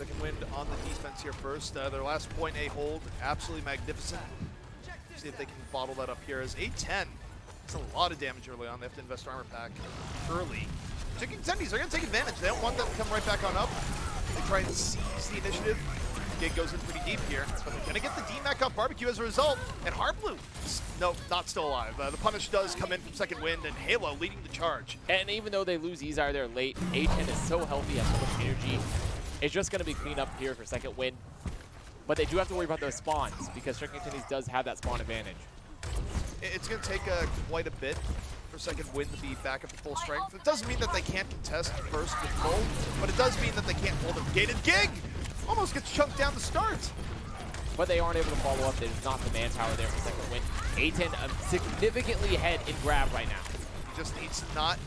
Second Wind on the defense here first. Their last point A hold, absolutely magnificent. See if they can bottle that up here as 8-10. It's a lot of damage early on. They have to invest armor pack early. Contendies, they're going to take advantage. They don't want them to come right back on up. They try and seize the initiative. Gig goes in pretty deep here, but they're going to get the DMAC off Barbecue as a result. And Heartblue, no, not still alive. The punish does come in from Second Wind, and Halo leading the charge. And even though they lose Ezar there late, A10 is so healthy, has so much energy. It's just going to be clean up here for Second Wind. But they do have to worry about those spawns, because Contendies does have that spawn advantage. It's going to take quite a bit for Second Wind to be back up to full strength. It doesn't mean that they can't contest first with full, but it does mean that they can't hold a gated Gig. Almost gets chunked down the start. But they aren't able to follow up. There's not the manpower there for Second Wind. A10 significantly ahead in grab right now. He just needs to not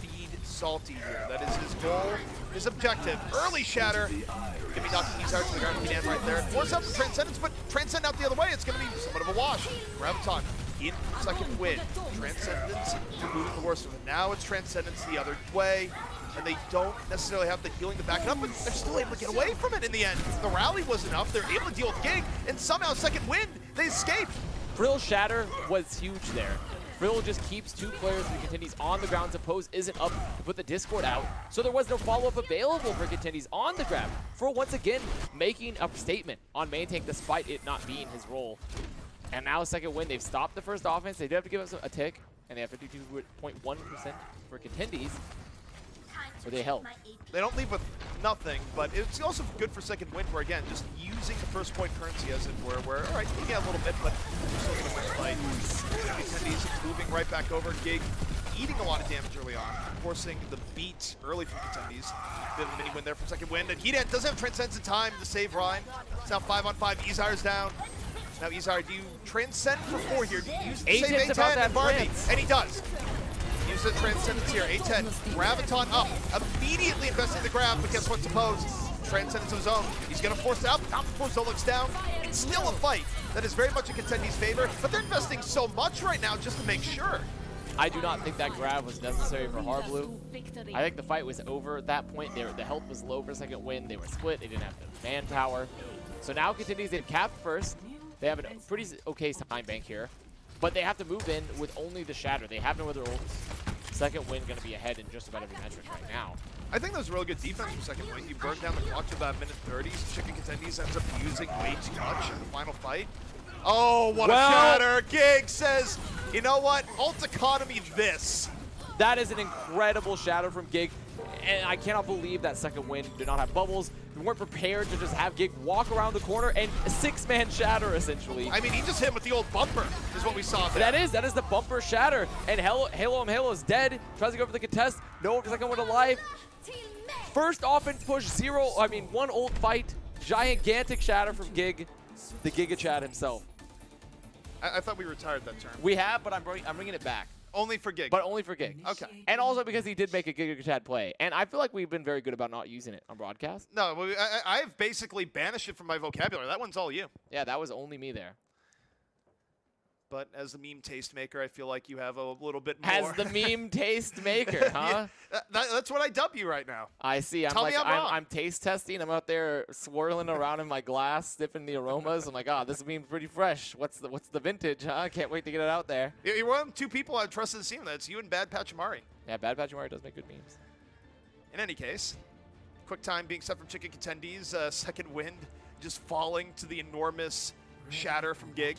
feed Salty here. That is his goal, his objective. Early shatter. Gonna be knocking Ezar to the ground. He right there. Force out the Transcendence, but Transcend out the other way. It's gonna be somewhat of a wash. Graviton in Second Wind. Transcendence removing the worst of it. Now it's Transcendence the other way. And they don't necessarily have the healing to back it up, but they're still able to get away from it in the end. The rally was enough. They're able to deal with Gig, and somehow Second Wind, they escape. Frill Shatter was huge there. Frill just keeps two players from Contendies on the ground. Suppose isn't up to put the Discord out, so there was no follow-up available for Contendies on the grab. For once again, making a statement on main tank despite it not being his role. And now Second Wind, they've stopped the first offense. They do have to give us a tick, and they have 52.1% for Contendies. Or they help. They don't leave with nothing, but it's also good for Second Wind, where again, just using the first point currency as it were, where, all right, you get a little bit, but you're still going to win the fight. Contendies moving right back over. Gig eating a lot of damage early on, forcing the beat early from Contendies. Bit of a mini win there from Second Wind, and Hedan doesn't have Transcendence in time to save Ryan. It's now 5-on-5. Ezar's down. Now Ezar, do you transcend for 4 here? Do you use the save A10 and Barbie? And he does. Use the Transcendence here. A10, Graviton up, immediately investing the grab, but guess what? Suppose Transcendence of his own. He's going to force it out, not before Zolok's down. It's still a fight that is very much in Contendies' favor, but they're investing so much right now just to make sure. I do not think that grab was necessary for Heartblue. I think the fight was over at that point. The health was low for Second Wind. They were split. They didn't have the manpower. So now Contendies, they've capped first. They have a pretty okay time bank here. But they have to move in with only the Shatter. They have no other ults. Second Wind going to be ahead in just about every metric right now. I think that was really good defense from Second Wind. You burned down the clock to about minute 30. Chicken Contendies ends up using way too much in the final fight. Oh, what a shatter. Gig says, you know what? Ult economy this. That is an incredible shatter from Gig. And I cannot believe that Second Wind did not have bubbles. We weren't prepared to just have Gig walk around the corner and a 6-man shatter, essentially. I mean, he just hit him with the old bumper, is what we saw there. That is the bumper shatter. And Halo's dead. Tries to go for the contest. No, Second Wind alive. First offense push, one ult fight. Gigantic shatter from Gig, the Giga Chad himself. I thought we retired that term. We have, but I'm bringing it back. Only for Gig. But only for Gig. Okay. And also because he did make a Giga Chad play. And I feel like we've been very good about not using it on broadcast. No, I've basically banished it from my vocabulary. That one's all you. Yeah, that was only me there. But as the meme tastemaker, I feel like you have a little bit more. As the meme tastemaker, huh? Yeah, that's what I dub you right now. I see. I'm taste testing. I'm out there swirling around in my glass, sniffing the aromas. I'm like, this meme's pretty fresh. What's the vintage, huh? Can't wait to get it out there. You're one of 2 people I trust in the scene. That's you and Bad Pachamari. Yeah, Bad Pachamari does make good memes. In any case, quick time being set from Chicken Contendies. Second Wind just falling to the enormous shatter from Gig.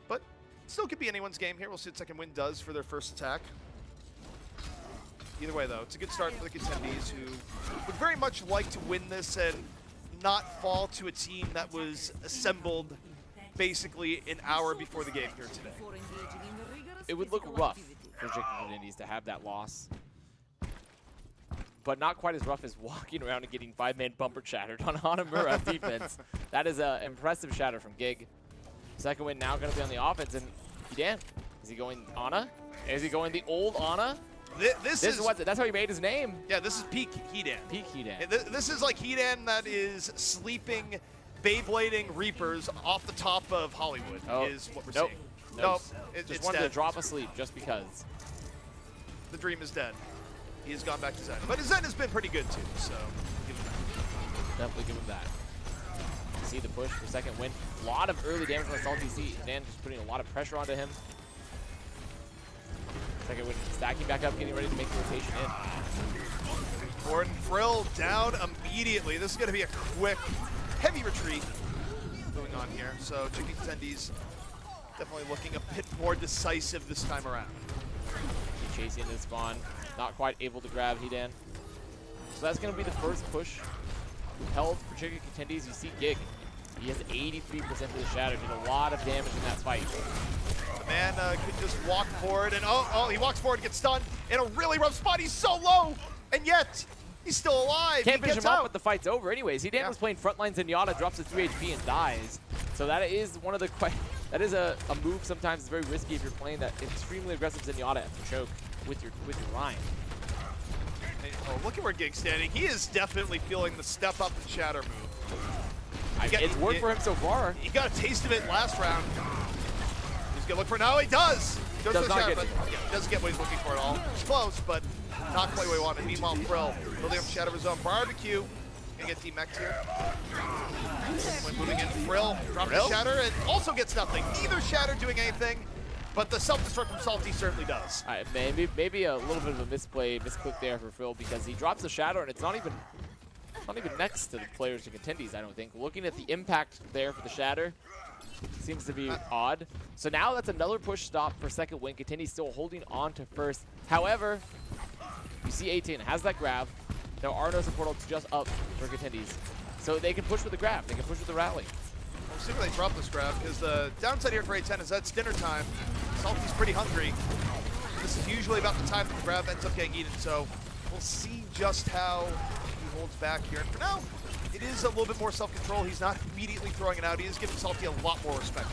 But still could be anyone's game here. We'll see what Second Wind does for their first attack. Either way, though, it's a good start for the Contendies, who would very much like to win this and not fall to a team that was assembled basically an hour before the game here today. It would look rough for Chicken Contendies to have that loss. But not quite as rough as walking around and getting 5-man bumper shattered on Hanamura defense. That is an impressive shatter from Gig. Second Wind now going to be on the offense, and Hedan, is he going Ana? Is he going the old Ana? That's how he made his name. Yeah, this is peak Hedan. Peak Hedan. Yeah, this is like Hedan that is sleeping, Beyblading Reapers off the top of Hollywood, is what we're seeing. Nope. Just wanted to drop asleep just because. The dream is dead. He has gone back to Zen. But his Zen has been pretty good too, so give him that. definitely give him that. You see the push for second win. A lot of early damage on the Salty C. Dan just putting a lot of pressure onto him. Second win stacking back up, getting ready to make the rotation in. Gordon Frill down immediately. This is going to be a quick, heavy retreat going on here. So Chicken Contendies definitely looking a bit more decisive this time around. Chasing the spawn, not quite able to grab Hidan. So that's going to be the first push held for Chicken Contendies. You see Gig, he has 83% of the shatter, did a lot of damage in that fight. The man could just walk forward, and oh, he walks forward and gets stunned in a really rough spot. He's so low, and yet he's still alive. Can't he finish gets him out. up, but the fight's over anyways. Hidan was playing frontlines and Yada drops to 3 HP and dies. So that is one of the that is a move sometimes it's very risky if you're playing that extremely aggressive Zenyatta after choke with your line. Oh, look at where Gig's standing. He is definitely feeling the step up and shatter move. It's worked for him so far. He got a taste of it last round. He's gonna look for it now. He does. He goes for the shatter, but he doesn't get what he's looking for at all. It's close, but not quite what he wanted. Meanwhile, Frill building up shatter of his own. Barbecue gonna get demexed here. When moving in, Frill dropping the shatter and also gets nothing. Neither shatter doing anything, but the self-destruct from Salty certainly does. Maybe a little bit of a misclick there for Frill because he drops the shatter and it's not even next to the players to Contendies, I don't think. Looking at the impact there for the shatter, seems to be odd. So now that's another push stop for second win. Contendies still holding on to first. However, you see 18 has that grab. There are no support ults just up for Contendies. So they can push with the grab. They can push with the rally. We'll see where they drop this grab, because the downside here for A10 is that's dinner time. Salty's pretty hungry. This is usually about the time that the grab ends up getting eaten, so we'll see just how he holds back here. And for now, it is a little bit more self-control. He's not immediately throwing it out. He is giving Salty a lot more respect.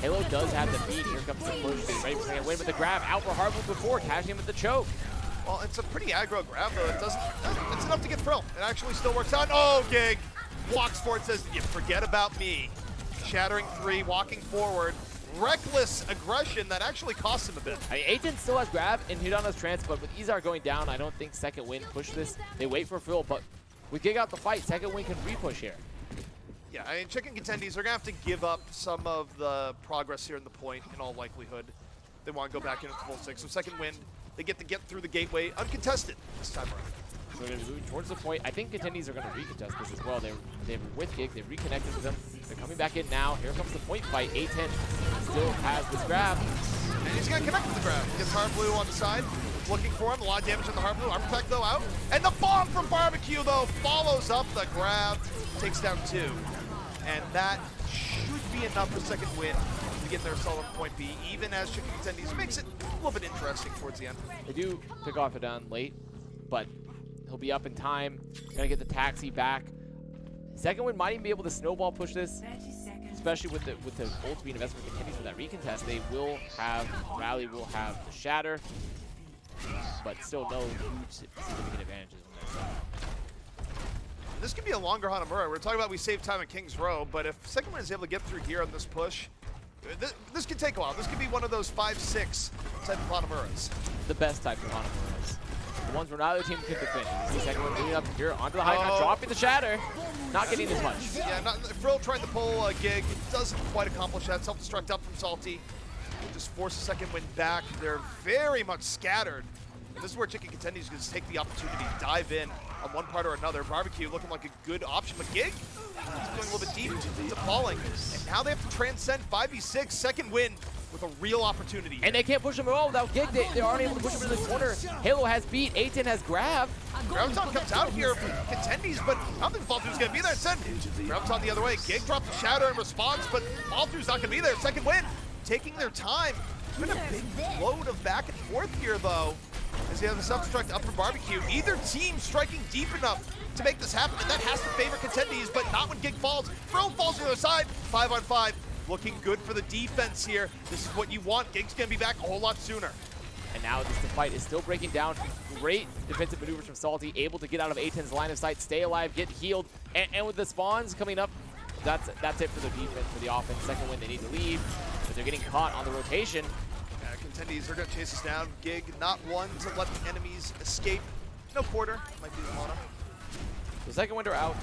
Halo does have the beat. Here comes the push. Getting ready for second win with the grab. Out for hard move before, cashing him with the choke. Well, it's a pretty aggro grab, though. It's enough to get Frill. It actually still works out. Oh, Gig walks forward, says, "You forget about me." Shattering 3, walking forward. Reckless aggression that actually costs him a bit. I mean, Aiton still has grab and Hidan has trance, but with Izar going down, I don't think second win push this. They wait for Frill, but with Gig out the fight, second win can re-push here. Yeah, I mean, Chicken Contendies are going to have to give up some of the progress here in the point, in all likelihood. They want to go back in at full 6. So second win, they get to get through the gateway uncontested this time around. So we're going to be moving towards the point. I think Contendies are going to recontest this as well. They were with Gig. They reconnected with them. They're coming back in now. Here comes the point fight. A10 still has this grab. And he's going to connect with the grab. He gets Hard Blue on the side. Looking for him. A lot of damage on the Hard Blue. Armor Pack, though, out. And the bomb from Barbecue, though, follows up the grab. Takes down 2. And that should be enough for second win to get their solid point B, even as Chicken Contendies makes it a little bit interesting towards the end. They do pick off Hidan late, but he'll be up in time. Gonna get the taxi back. Second win might even be able to snowball push this, especially with the ult being invested for Contendies for that recontest. They will have Rally, will have the shatter, but still no huge significant advantages on their side. This could be a longer Hanamura. We're talking about we save time at King's Row, but if second win is able to get through here on this push, this could take a while. This could be one of those 5-6 type of Hanamuras. The best type of Hanamuras. The ones where neither team can defend. You see second one moving up here onto the high ground, dropping the shatter, not getting as much. Yeah, Frill trying to pull a Gig. It doesn't quite accomplish that. Self-destruct up from Salty. Just force the second win back. They're very much scattered. And this is where Chicken Contendies is going to take the opportunity to dive in on one part or another. Barbecue looking like a good option, but Gig is going a little bit deep into falling. And now they have to transcend 5v6, second win with a real opportunity. And they can't push him at all without Gig. They aren't able to push him into the corner. Halo has beat, A10 has grab. Groundton comes out here for Contendies, but I don't think Faltru's going to be there. Instead, Groundton the other way. Gig drops the shatter in response, but Faltru's not going to be there. Second win, taking their time. It's been a big load of back and forth here, though, as they have the self-destruct up from Barbecue. Either team striking deep enough to make this happen, and that has to favor Contendies, but not when Gig falls. Frill falls to the other side, 5-on-5. Looking good for the defense here. This is what you want. Gig's going to be back a whole lot sooner. And now the fight is still breaking down. Great defensive maneuvers from Salty, able to get out of A10's line of sight, stay alive, get healed, and with the spawns coming up, that's it for the defense, for the offense. Second win, they need to leave, but they're getting caught on the rotation. Contendies are going to chase us down. Gig not one to let the enemies escape. No quarter, might be the mono. The second winter out.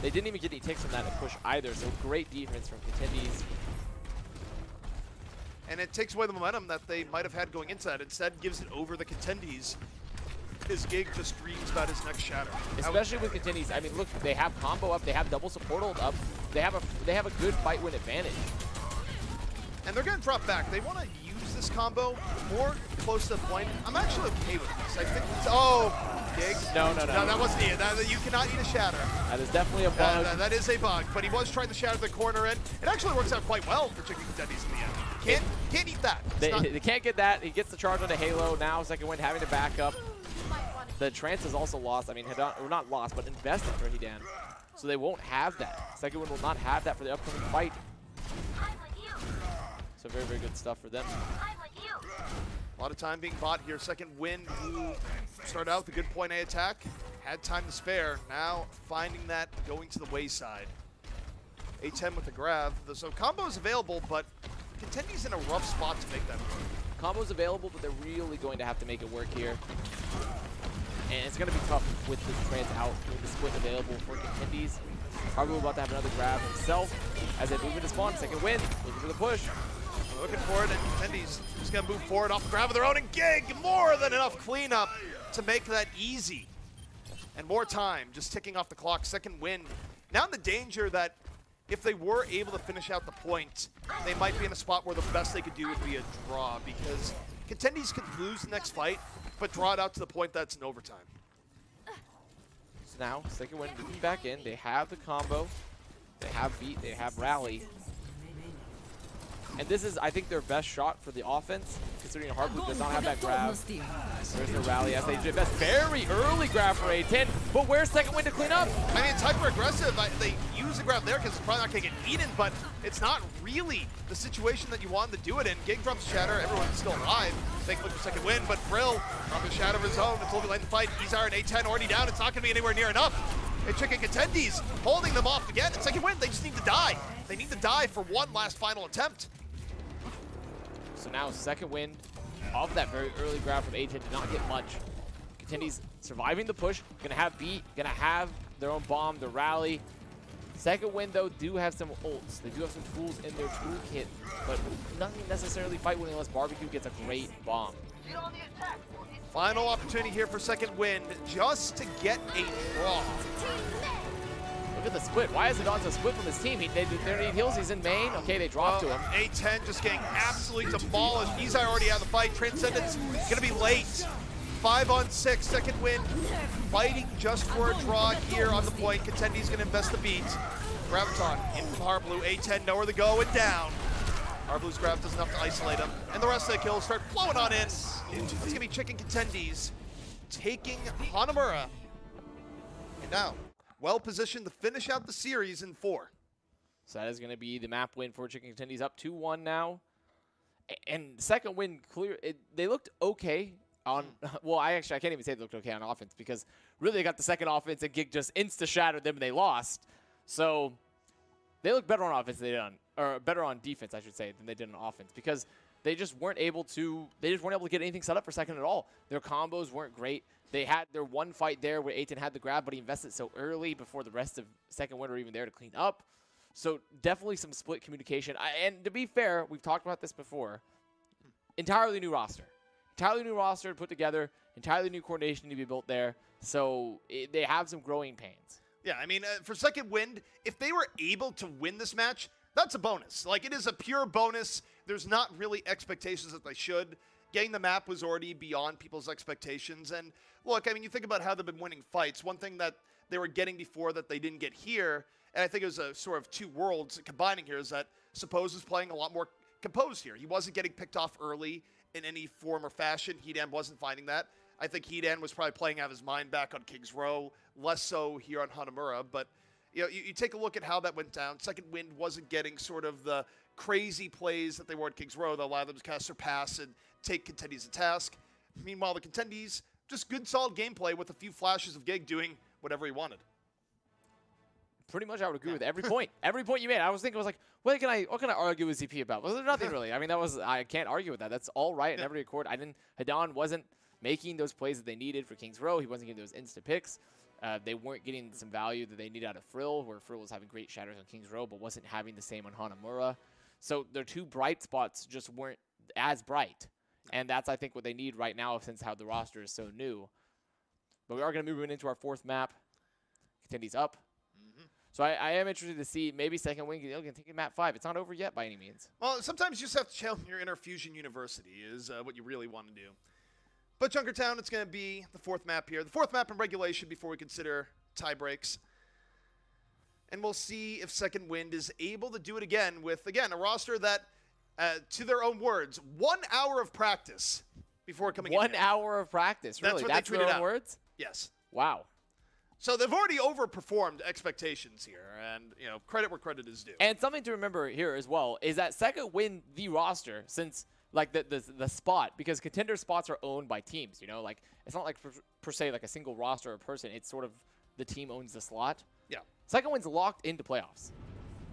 They didn't even get any takes from that push either, so great defense from Contendies. And it takes away the momentum that they might have had going into that. Instead, gives it over the Contendies. His Gig just dreams about his next shatter. Especially with Contendies. I mean, look, they have combo up, they have double support hold up. They have a good fight win advantage. And they're going to drop back. They want to use this combo more close to the point. I'm actually okay with this. I think it's, oh, Gig. No, that wasn't it. You cannot eat a shatter. That is definitely a bug. That is a bug, but he was trying to shatter the corner in. It actually works out quite well for Chicken Contendies in the end. Can't eat that. They can't get that. He gets the charge on the Halo. Now second wind having to back up. The trance is also lost. I mean, or not lost, but invested for Hidan. So they won't have that. Second wind will not have that for the upcoming fight. So very, very good stuff for them. A lot of time being bought here. Second wind, who started out with a good point A attack, had time to spare. Now finding that going to the wayside. A10 with the grab. So combos available, but Contendies in a rough spot to make that work. Combos available, but they're really going to have to make it work here. And it's going to be tough with the trance out, with the split available for Contendies. Probably about to have another grab himself as they move into spawn. Second wind, looking for the push. Looking for it, and Contendies just going to move forward off the grab of their own, and Gig, more than enough cleanup to make that easy. And more time, just ticking off the clock. Second wind. Now in the danger that if they were able to finish out the point, they might be in a spot where the best they could do would be a draw, because Contendies could lose the next fight, but draw it out to the point that's in overtime. So now, second wind moving back in. They have the combo. They have beat. They have rally. And this is, I think, their best shot for the offense, considering Hardblue does not have that grab. There's the rally as they invest very early grab for A10, but where's second wind to clean up? I mean, it's hyper aggressive. They use the grab there because it's probably not going to get eaten, but it's not really the situation that you want to do it in. Gig drops shatter, everyone's still alive. They can look for second wind, but Brill dropping shatter of his own. It's a little bit late in the fight. Izar and A10 already down. It's not going to be anywhere near enough. And Chicken Contendies holding them off again. And second wind, they just need to die. They need to die for one last final attempt. So now second wind off that very early grab from A10 did not get much. Contendies surviving the push, gonna have beat, gonna have their own bomb, the rally. Second wind though do have some ults. They do have some tools in their toolkit, but nothing necessarily fight winning unless Barbecue gets a great bomb. Final opportunity here for second wind, just to get a draw. Look at the split. Why is Adon's a split from his team? They need heals. He's in main. Okay, they drop to him. A10 just getting absolutely demolished. Izar already out of the fight. Transcendence gonna be late. 5 on 6. Second wind fighting just for a draw here on the point. Contendies gonna invest the beat. Graviton in from Hardblue. A10 nowhere to go and down. Hardblue's grab doesn't have to isolate him. And the rest of the kills start flowing on in. It's gonna be Chicken Contendies taking Hanamura. And now, well positioned to finish out the series in 4. So that is going to be the map win for Chicken Contendies, up 2-1 now. And second win, clear. They looked okay on. Well, I can't even say they looked okay on offense because really they got the second offense and Gig just insta-shattered them and they lost. So they look better on offense than they did on, or better on defense, I should say, than they did on offense because they just weren't able to. They just weren't able to get anything set up for second at all. Their combos weren't great. They had their one fight there where A10 had the grab, but he invested so early before the rest of second wind were even there to clean up. So definitely some split communication. And to be fair, we've talked about this before. Entirely new roster. Entirely new roster put together. Entirely new coordination to be built there. So they have some growing pains. Yeah, I mean, for second wind, if they were able to win this match, that's a bonus. Like, it is a pure bonus. There's not really expectations that they should. Getting the map was already beyond people's expectations. And look, I mean, you think about how they've been winning fights. One thing that they were getting before that they didn't get here, and I think it was a sort of two worlds combining here, is that Suppose was playing a lot more composed here. He wasn't getting picked off early in any form or fashion. Hidan wasn't finding that. I think Hidan was probably playing out of his mind back on King's Row, less so here on Hanamura. But you know, you take a look at how that went down. Second wind wasn't getting sort of the crazy plays that they were at King's Row that allowed them to kind of surpass and take Contendies to task. Meanwhile, the Contendies, just good, solid gameplay with a few flashes of Gig doing whatever he wanted. Pretty much, I would agree with every point. Every point you made, I was thinking, what can I argue with ZP about? Well, there's nothing really. I mean, I can't argue with that. That's all right in every accord. Hidan wasn't making those plays that they needed for King's Row. He wasn't getting those insta picks. They weren't getting some value that they need out of Frill, where Frill was having great shatters on King's Row, but wasn't having the same on Hanamura. So their two bright spots just weren't as bright. And that's, I think, what they need right now since how the roster is so new. But we are going to move into our fourth map. Contendies up. So I am interested to see maybe second win can take map 5. It's not over yet by any means. Well, sometimes you just have to challenge your inner Fusion University is what you really want to do. But Junkertown, it's going to be the fourth map here. The fourth map in regulation before we consider tie breaks. And we'll see if Second Wind is able to do it again with, again, a roster that, to their own words, 1 hour of practice before coming in. 1 hour of practice, really? That's their own words? Yes. Wow. So they've already overperformed expectations here, and credit where credit is due. And something to remember here as well is that Second Wind the roster since like the spot, because contender spots are owned by teams. Like it's not like per se like a single roster or person. It's sort of the team owns the slot. Yeah. Second Wind's locked into playoffs.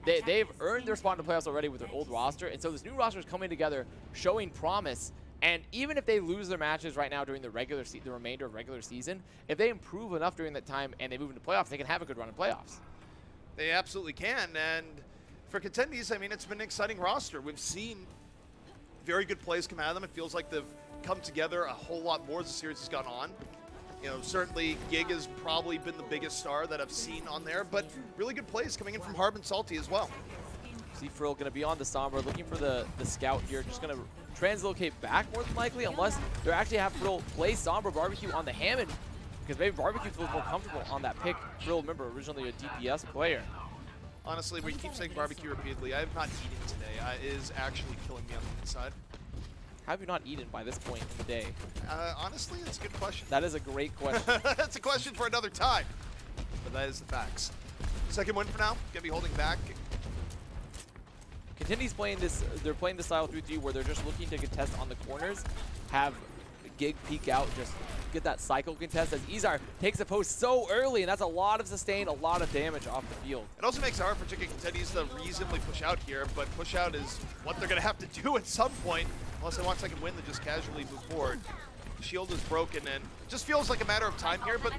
They've earned their spot in the playoffs already with their old roster, and so this new roster is coming together, showing promise. And even if they lose their matches right now during the remainder of regular season, if they improve enough during that time and they move into playoffs, they can have a good run in playoffs. They absolutely can. And for Contendies, I mean, it's been an exciting roster. We've seen very good plays come out of them. It feels like they've come together a whole lot more as the series has gone on. Certainly Gig has probably been the biggest star that I've seen on there, but really good plays coming in from Harb and Salty as well. See Frill going to be on the Sombra, looking for the scout here, just going to translocate back more than likely, unless they actually have Frill play Sombra Barbecue on the Hammond, because maybe Barbecue feels more comfortable on that pick. Frill, remember, originally a DPS player. Honestly, we keep saying Barbecue repeatedly. I have not eaten today. It is actually killing me on the inside. How have you not eaten by this point in the day? Honestly, that's a good question. That is a great question. That's a question for another time, but that is the facts. Second win for now. Going to be holding back. Contendies playing this, they're playing the style 3-3 where they're just looking to contest on the corners, have Gig peek out, just get that cycle contest as Izar takes the post so early, and that's a lot of sustain, a lot of damage off the field. It also makes it hard for Chicken Contendies to reasonably push out here, but push out is what they're going to have to do at some point, unless they want Second Win to just casually move forward. The shield is broken, and it just feels like a matter of time here, but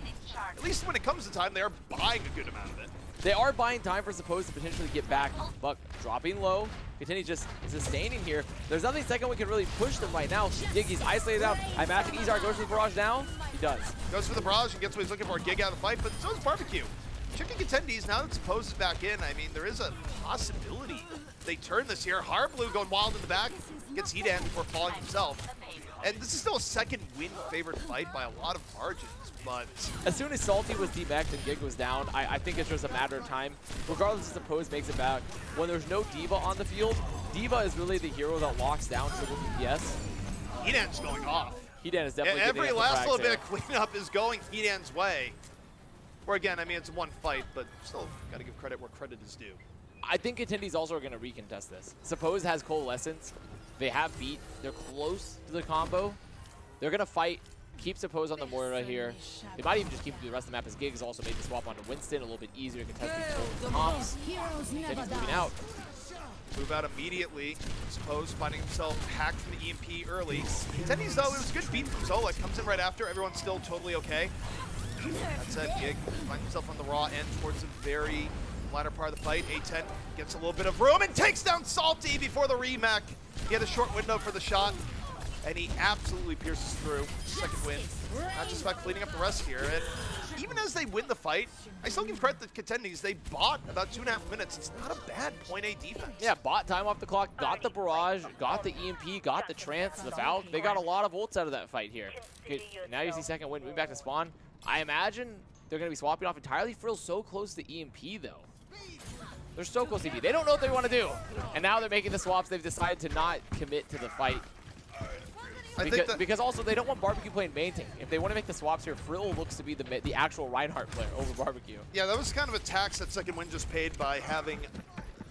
at least when it comes to time, they are buying a good amount of it. They are buying time for Suppose to potentially get back. Buck dropping low. Contendies just sustaining here. There's nothing Second Wind can really push them right now. Giggy's isolated out. I imagine Izar goes for the barrage now. He does. Goes for the barrage and gets what he's looking for. Gig out of the fight, but so is Barbecue. Chicken Contendies, now that Suppose is back in, I mean, there is a possibility they turn this here. Harblue going wild in the back. Gets Hedan before falling himself. And this is still a Second Win favored fight by a lot of margins. But as soon as Salty was demeched and Gig was down, I think it's just a matter of time. Regardless if Suppose makes it back, when there's no D.Va on the field, D.Va is really the hero that locks down triple DPS. Hedan's going off. Hedan is definitely every last little bit of cleanup is going Hedan's way. Where again, I mean, it's one fight, but still got to give credit where credit is due. I think Contendies also are going to recontest this. Suppose has Coalescence. They have beat. They're close to the combo. They're going to fight. Keep Suppose on the Moira here. They might even just keep him through the rest of the map as Gig has also made the swap onto Winston. A little bit easier to contest these comps. Contendies moving out. Move out immediately. Suppose finding himself hacked from the EMP early. Contendies, though, it was a good beat from Zola. Comes in right after. Everyone's still totally okay. That said, Gig finds himself on the raw end towards the very latter part of the fight. A10 gets a little bit of room and takes down Salty before the remake. He had a short window for the shot, and he absolutely pierces through. Second Win. Not just about cleaning up the rest here. And even as they win the fight, I still give credit to Contendies. They bought about 2.5 minutes. It's not a bad point A defense. Yeah, bought time off the clock, got the barrage, got the EMP, got the trance, the foul. They got a lot of ults out of that fight here. Okay, now you see Second Win moving back to spawn. I imagine they're going to be swapping off entirely. Frill's so close to EMP, though. They're so close to EMP. They don't know what they want to do. And now they're making the swaps. They've decided to not commit to the fight. Because also they don't want Barbecue playing main tank. If they want to make the swaps here, Frill looks to be the actual Reinhardt player over Barbecue. Yeah, that was kind of a tax that Second Win just paid by having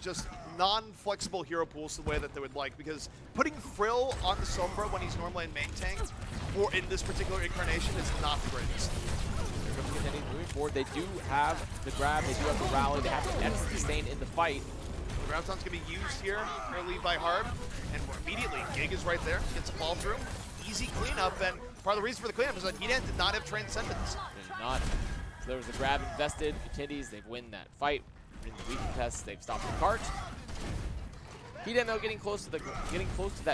just non-flexible hero pools the way that they would like. Because putting Frill on the Sombra when he's normally in main tank, or in this particular incarnation, is not the greatest. Moving forward, they do have the grab, they do have the rally, they have the net sustain in the fight. The Graviton's going to be used here early by Harb, and immediately Gig is right there, gets a fall through. Easy cleanup, and part of the reason for the cleanup is that Hedan did not have Transcendence. They did not. So there was a grab invested. Contendies, they've win that fight. In the recontest, they've stopped the cart. Hedan though getting close to that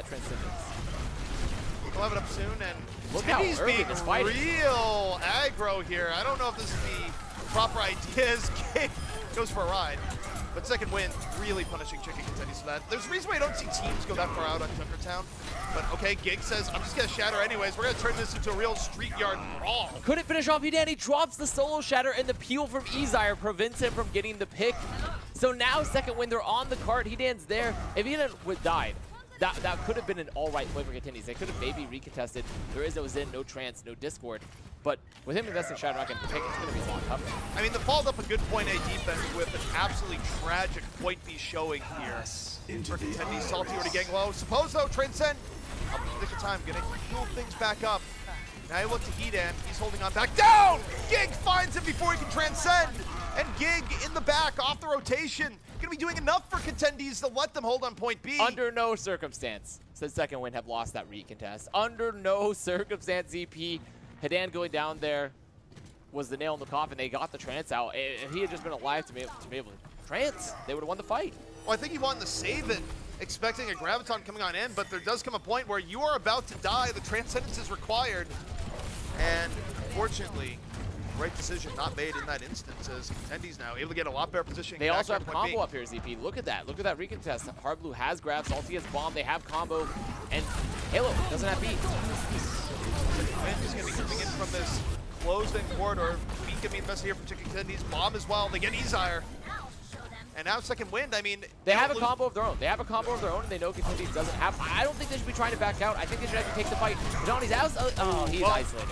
transcendence. We'll have it up soon, and look how Contendies early being this fight is. real aggro here. I don't know if this is the proper idea. Gig goes for a ride, but second win really punishing Chicken Contendies for that. There's a reason why you don't see teams go that far out on Junkertown. But okay, Gig says, I'm just gonna shatter anyways. We're gonna turn this into a real street yard brawl. Couldn't finish off Hedan. He drops the solo shatter, and the peel from Ezire prevents him from getting the pick. So now second win, they're on the cart. Hedan's there. If Hedan would died, that could have been an all-right play for Contendies. They could have maybe recontested. There is no Zen, no Trance, no Discord. But with him investing Shadow not getting the pick, it's going to be a long cover. I mean, the followed up a good point A defense with an absolutely tragic point B showing here. For Contendies, Salty already getting low. Suppose though, Transcend, up to the nick of time, gonna heal things back up. Now you look to Hedan, he's holding on back down! Gig finds him before he can transcend! And Gig in the back, off the rotation. Gonna be doing enough for Contendies to let them hold on point B. Under no circumstance does second win have lost that recontest. Under no circumstance, ZP. Hedan going down there was the nail in the coffin. They got the trance out. If he had just been alive to be able to trance, they would have won the fight. Well, I think he wanted to save it, expecting a Graviton coming on in, but there does come a point where you are about to die. The Transcendence is required. And fortunately, right decision not made in that instance as Contendies now able to get a lot better positioning. They also have combo up here, ZP. Look at that. Look at that recontest. Hard Blue has grab, Salty has bomb. They have combo, and Halo doesn't have beat. He's going to be coming in from this closed-in corridor. Beat can be invested here from Chicken Contendies. Bomb as well. They get Ezire. And now second wind, I mean... They have a combo of their own. They have a combo of their own, and they know Contendies doesn't have... I don't think they should be trying to back out. I think they should have to take the fight. Johnny's out. Oh, he's isolated.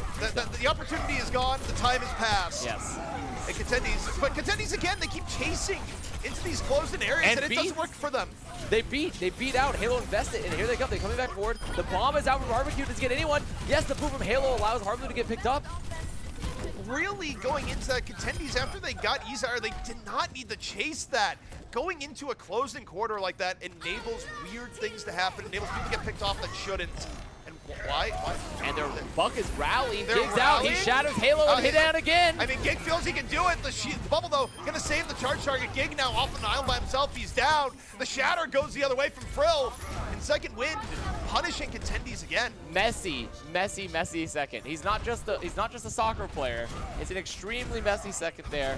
The opportunity is gone. The time has passed. Yes. And Contendies... But Contendies, again, they keep chasing into these closed-in areas, and it doesn't work for them. They beat out. Halo invested, and here they come. They're coming back forward. The bomb is out from Barbecue. Does get anyone? Yes, the boom from Halo allows Hard Blue to get picked up. Really going into that Contendies after they got Ezire, they did not need to chase that. Going into a closed-in corridor like that enables weird things to happen, enables people to get picked off that shouldn't. And why? And their Buck is rallying. Gig's out. He shatters Halo and hit down again. I mean, Gig feels he can do it. The bubble, though, going to save the charge target. Gig now off an island by himself. He's down. The shatter goes the other way from Frill. And second wind, punishing Contendies again. Messy second. He's not just a soccer player. It's an extremely messy second there.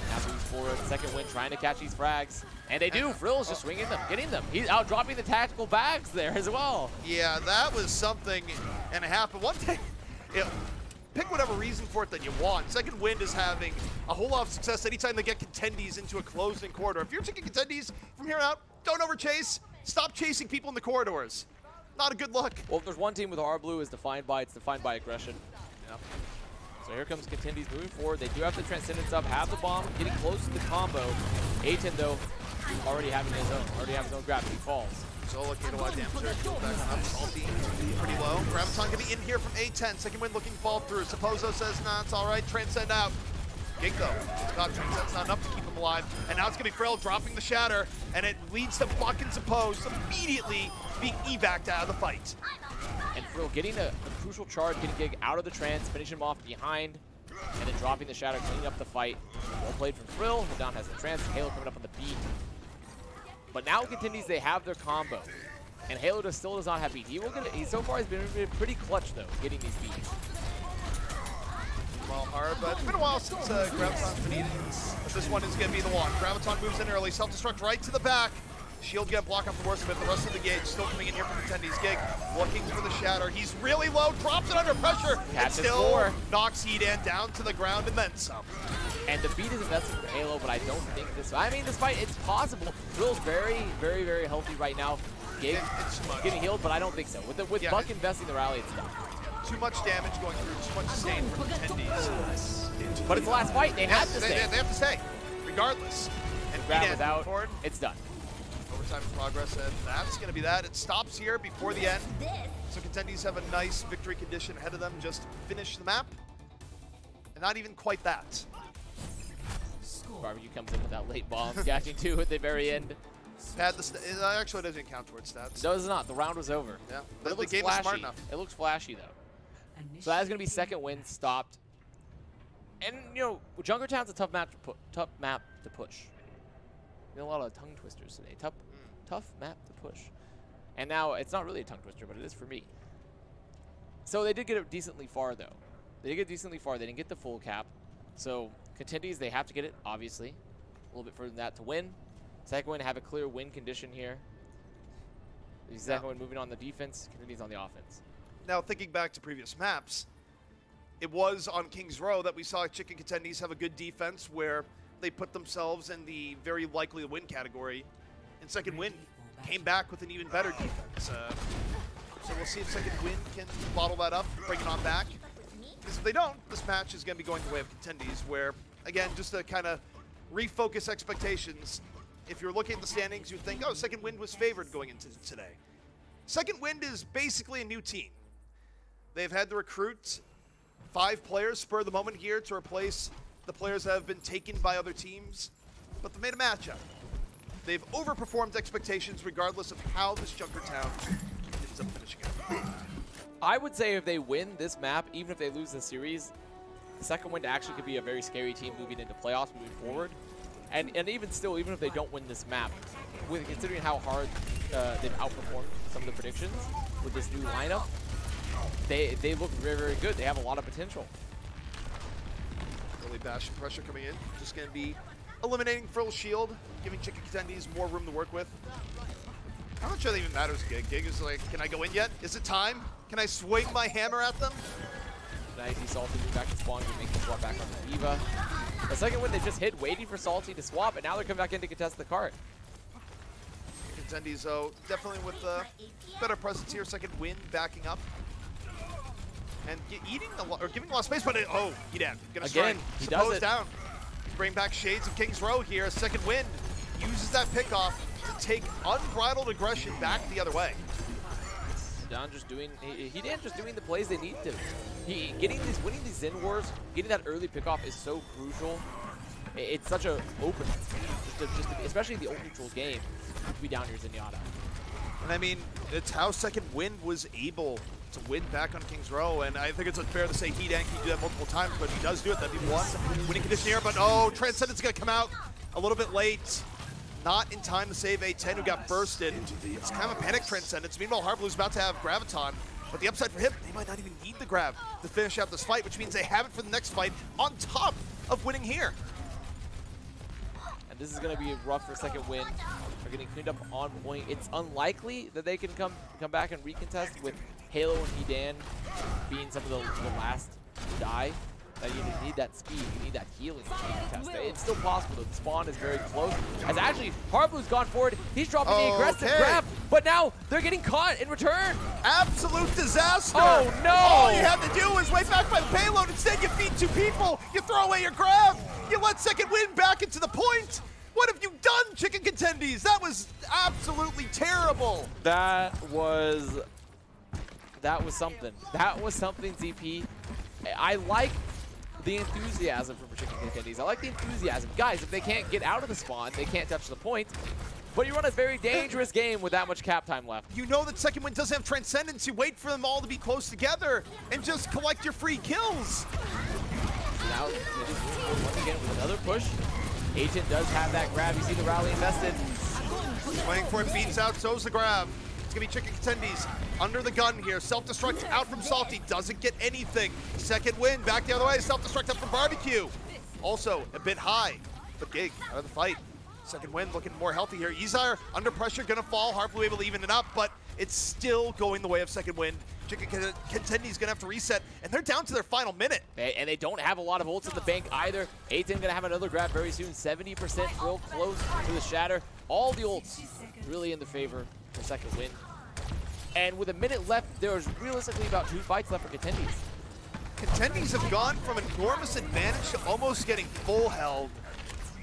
Now moves forward. Second wind trying to catch these frags. And they do. Frill's just swinging them, getting them. He's out dropping the tactical bags there as well. Yeah, that was something and a half. But one thing, pick whatever reason for it that you want. Second wind is having a whole lot of success anytime they get Contendies into a closed-in corridor. If you're taking Contendies from here on out, don't overchase. Stop chasing people in the corridors. Not a good look. Well, if there's one team with Hard Blue, it's defined by aggression. Yeah. So here comes Contendies moving forward. They do have the Transcendence up, have the bomb, getting close to the combo. A10, though, already having his own grab. He falls. So looking at a lot of damage there. Back up. Salty pretty low. Graviton gonna be in here from A10. Second wind looking fall through. Supposo says, nah, it's all right. Transcend out. Gig though. Transcend's not enough to keep him alive. And now it's gonna be Frill dropping the shatter. And it leads to Buck and Suppose immediately being evac'd out of the fight. And Frill getting a crucial charge, getting Gig out of the trance, finishing him off behind, and then dropping the shadow, cleaning up the fight. Well played from Frill. Down has the trance. Halo coming up on the beat. But now Contendies, they have their combo. And Halo still does not have beat. He so far has been pretty clutch, though, getting these beats. Well, hard, but it's been a while since Graviton's been eating. But this one is going to be the one. Graviton moves in early. Self-destruct right to the back. Shield get blocked off the worst of it. The rest of the gauge still coming in here from Contendies. Gig looking for the shatter. He's really low. Drops it under pressure. And still knocks Hedan down to the ground and then some. And the beat is invested for Halo, but I don't think this... I mean, this fight, it's possible. Frill's very healthy right now. Gig getting healed, but I don't think so. With Buck investing the rally, it's done. Too much damage going through, too much sustain from Contendies. But it's the last fight. They have to stay. They have to stay, regardless. And grab without, it's done. Overtime progress, and that's going to be that. It stops here before the end. So Contendies have a nice victory condition ahead of them. Just finish the map. And not even quite that. Barbecue comes in with that late bomb, catching two at the very end. Actually, it doesn't count towards stats. No, it's not. The round was over. Yeah, but it looks game flashy. is smart enough. It looks flashy, though. So that's going to be second win stopped. And you know, Junkertown's a tough map to push. You know, a lot of tongue twisters today. Tough map to push. And now it's not really a tongue twister, but it is for me. So they did get it decently far, though. They did get decently far. They didn't get the full cap. So Contendies, they have to get it, obviously. A little bit further than that to win. Second win, have a clear win condition here. The second one moving on the defense, Contendies on the offense. Now, thinking back to previous maps, it was on King's Row that we saw Chicken Contendies have a good defense where they put themselves in the very likely to win category. And Second Wind came back with an even better defense. So we'll see if Second Wind can bottle that up, bring it on back. Because if they don't, this match is going to be going the way of Contendies, where, again, just to kind of refocus expectations, if you're looking at the standings, you'd think, oh, Second Wind was favored going into today. Second Wind is basically a new team. They've had to recruit 5 players spur of the moment here to replace the players that have been taken by other teams, but they made a matchup. They've overperformed expectations regardless of how this Junkertown ends up finishing out. I would say if they win this map, even if they lose the series, the Second Wind actually could be a very scary team moving into playoffs, moving forward. And even still, even if they don't win this map, with considering how hard they've outperformed some of the predictions with this new lineup, they look very, very good. They have a lot of potential. Early bash pressure coming in. Just going to be eliminating Frill's shield, giving Chicken Contendies more room to work with. I'm not sure that even matters, Gig. Gig is like, can I go in yet? Is it time? Can I swing my hammer at them? Now you see Salty move back to spawn, make the swap back on the Eva. The Second Wind, they just hid, waiting for Salty to swap, and now they're coming back in to contest the cart. Contendies, though, definitely with better presence here. Second Wind backing up. And giving a lot of space, but Hedan gonna strike. He does it down. Bring back Shades of King's Row here. Second Wind uses that pickoff to take unbridled aggression back the other way. Hedan just doing the plays they need to. Winning these Zen wars, getting that early pickoff is so crucial. It's such a opener, especially in the open neutral game, to be down here Zenyatta. And I mean, it's how Second Wind was able to win back on King's Row, and I think it's unfair to say Hedan can do that multiple times, but he does do it. That'd be one winning condition here, but Transcendence gonna come out a little bit late. Not in time to save A10, who got bursted. It's kind of a panic Transcendence. Meanwhile, Harblu's about to have Graviton, but the upside for him, they might not even need the grab to finish out this fight, which means they have it for the next fight on top of winning here. And this is going to be rough for Second Wind. They're getting cleaned up on point. It's unlikely that they can come back and recontest with Halo and Hedan being some of the last to die. That you need that speed, you need that healing to contest. It's still possible, though. The spawn is very close. As actually, Harblu's gone forward. He's dropping the aggressive grab, but now they're getting caught in return. Absolute disaster. Oh, no. All you have to do is wait back by the payload. Instead, you feed 2 people. You throw away your grab. You let Second Wind back into the point. What have you done, Chicken Contendies? That was absolutely terrible. That was something. That was something, ZP. I like the enthusiasm from Chicken Contendies. I like the enthusiasm. Guys, if they can't get out of the spawn, they can't touch the point. But you run a very dangerous game with that much cap time left. You know that Second Wind doesn't have Transcendence. You wait for them all to be close together and just collect your free kills. Now, once again, with another push. Agent does have that grab. You see the rally invested. Playing for it, beats out, so's the grab. It's gonna be Chicken Contendies under the gun here. Self-destruct out from Salty, doesn't get anything. Second Wind back the other way, self-destruct up from Barbecue. Also a bit high, but Gig out of the fight. Second Wind looking more healthy here. Izire under pressure, gonna fall. Harblu able to even it up, but it's still going the way of Second Wind. Chicken Contendies gonna have to reset, and they're down to their final minute. And they don't have a lot of ults in the bank either. A10 gonna have another grab very soon. 70% real close to the shatter. All the ults really in the favor for Second Wind. And with a minute left, there's realistically about 2 fights left for Contendies. Contendies have gone from enormous advantage to almost getting full held,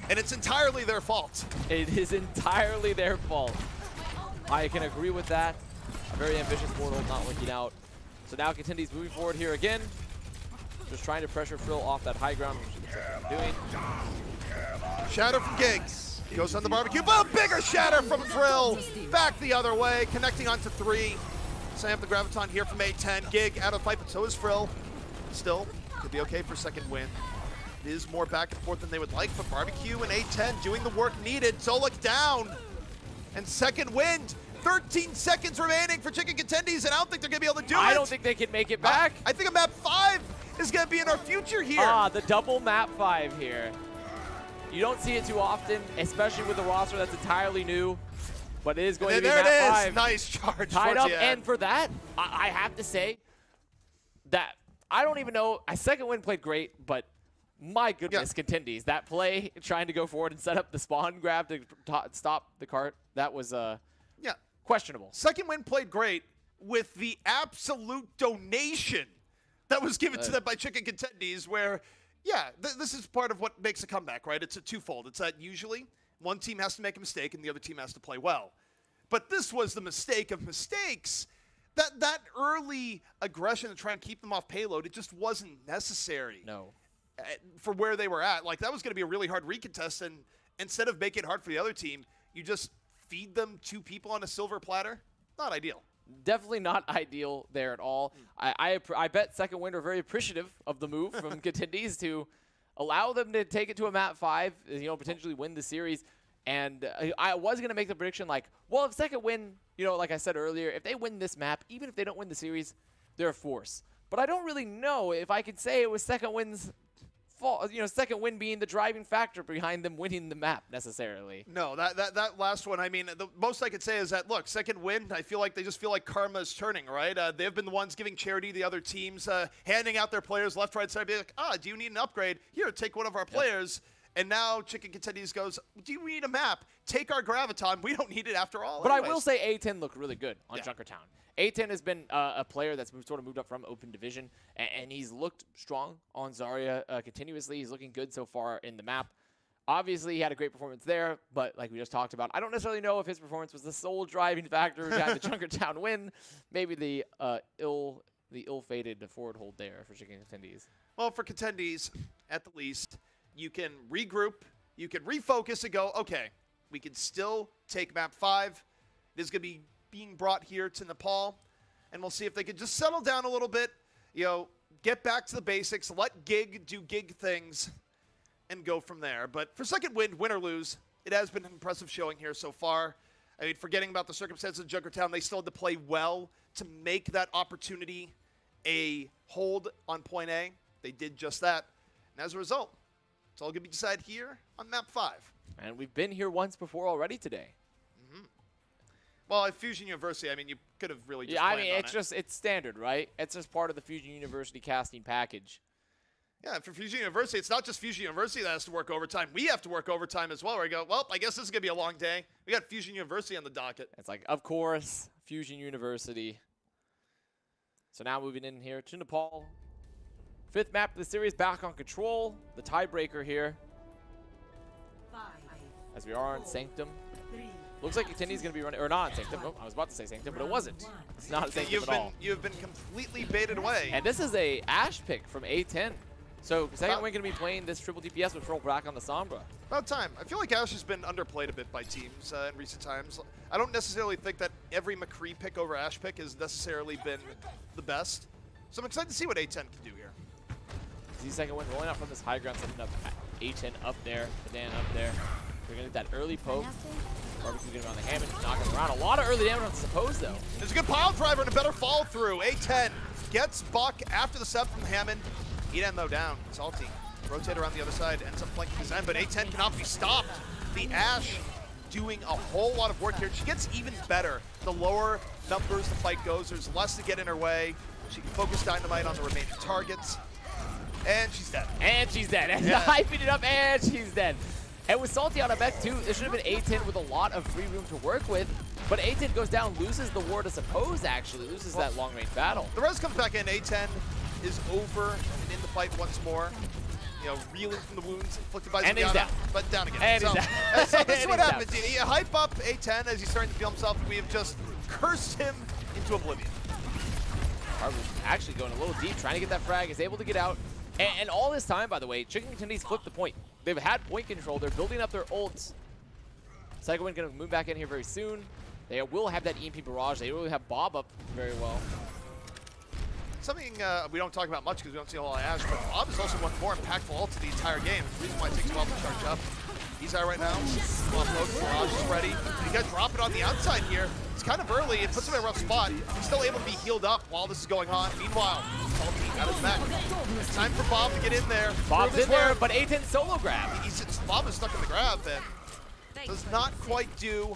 and it's entirely their fault. It is entirely their fault. I can agree with that. A very ambitious portal not working out. So now Contendies moving forward here again. Just trying to pressure Frill off that high ground, which they're doing. Shatter from Giggs. Goes on the Barbecue, but a bigger shatter from Frill. Back the other way, connecting onto 3. Sam the Graviton here from A10. Gig out of the fight, but so is Frill. Still, could be okay for Second Wind. It is more back and forth than they would like, but Barbecue and A10 doing the work needed. Zolik down. And second wind. 13 seconds remaining for Chicken Contendies, and I don't think they're going to be able to do it. I don't think they can make it back. I think a map 5 is going to be in our future here. Ah, the double map 5 here. You don't see it too often, especially with a roster that's entirely new. But it is going to be map 5. There it is. Nice charge. Tied up, and for that, I have to say that I don't even know. Second win played great, but my goodness, Contendies. That play, trying to go forward and set up the spawn grab to stop the cart, that was questionable. Second win played great with the absolute donation that was given to them by Chicken Contendies, where, this is part of what makes a comeback, right? It's a twofold. It's that usually one team has to make a mistake and the other team has to play well. But this was the mistake of mistakes. That early aggression to try and keep them off payload, it just wasn't necessary. No. For where they were at. Like, that was going to be a really hard recontest, and instead of making it hard for the other team, you just feed them 2 people on a silver platter. Not ideal. Definitely not ideal there at all. I bet second win are very appreciative of the move from Contendies to allow them to take it to a map 5, potentially win the series. And I was going to make the prediction like, well, if second win, like I said earlier, if they win this map, even if they don't win the series, they're a force. But I don't really know if I could say it was second win's fault, second win being the driving factor behind them winning the map necessarily. No, that last one, I mean, the most I could say is that, look, second win, I feel like they just feel like karma is turning, right? They've been the ones giving charity to the other teams, handing out their players left, right, side, be like, do you need an upgrade? Here, take one of our players. And now Chicken Contendies goes, do you need a map? Take our Graviton. We don't need it after all. But anyways. I will say A10 looked really good on Junkertown. A10 has been a player that's sort of moved up from Open Division, and he's looked strong on Zarya continuously. He's looking good so far in the map. Obviously, he had a great performance there, but like we just talked about, I don't necessarily know if his performance was the sole driving factor behind the Junkertown win. Maybe the ill-fated forward hold there for Chicken Contendies. Well, for Contendies, at the least, you can regroup, you can refocus and go, okay, we can still take map 5. It is going to be being brought here to Nepal, and we'll see if they can just settle down a little bit, get back to the basics, let Gig do Gig things, and go from there. But for second win, win or lose, it has been an impressive showing here so far. I mean, forgetting about the circumstances of Junkertown, they still had to play well to make that opportunity a hold on point A. They did just that, and as a result, it's all going to be decided here on map 5. And we've been here once before already today. Well, at Fusion University, I mean, you could have really just planned on it. It's standard, right? It's just part of the Fusion University casting package. Yeah, for Fusion University, it's not just Fusion University that has to work overtime. We have to work overtime as well, where we go, well, I guess this is going to be a long day. We got Fusion University on the docket. It's like, of course, Fusion University. So now moving in here to Nepal. 5th map of the series, back on control. The tiebreaker here. As we are on Sanctum. Looks like Contendies is going to be running, or not Sanctum. Oh, I was about to say Sanctum, but it wasn't. It's not a Sanctum at all. You have been completely baited away. And this is a Ashe pick from A10. So second win going to be playing this triple DPS with Troll back on the Sombra. About time. I feel like Ashe has been underplayed a bit by teams in recent times. I don't necessarily think that every McCree pick over Ashe pick has necessarily been the best. So I'm excited to see what A10 can do here. Z2nd win rolling out from this high ground, setting up A10 up there, Dan up there. We're going to get that early poke. Barbecue getting around the Hammond, knocking him around. A lot of early damage on Suppose, though. There's a good pile driver and a better fall through. A10 gets Buck after the step from Hammond. Eden, though, down. Salty. Rotate around the other side, ends up flanking his end, but A10 cannot be stopped. The Ashe doing a whole lot of work here. She gets even better. The lower numbers the fight goes, there's less to get in her way. She can focus Dynamite on the remaining targets. And she's dead. And she's dead. And hyping it up, and she's dead. And with Salty on a mech too, it should have been A10 with a lot of free room to work with. But A10 goes down, loses the war to Suppose, actually. Loses that long-range battle. The res comes back in. A10 is over and in the fight once more. Reeling from the wounds inflicted by Zagata. And he's down. But down again. And he's down. So this is what happens. You hype up A10 as he's starting to feel himself, and we have just cursed him into oblivion. Harvard's actually going a little deep, trying to get that frag, is able to get out. And all this time, by the way, Chicken Contendies flipped the point. They've had point control. They're building up their ults. Second Wind going to move back in here very soon. They will have that EMP barrage. They will have Bob up very well. something we don't talk about much because we don't see a whole lot of Ash, but Bob is also one more impactful ult to the entire game. The reason why it takes a while to charge up. He's out right now. Barrage is ready. You got to drop it on the outside here. It's kind of early. It puts him in a rough spot. He's still able to be healed up while this is going on. Meanwhile, Salty got his back. It's time for Bob to get in there. Bob's in there, but A10 solo grab. Bob is stuck in the grab and does not quite do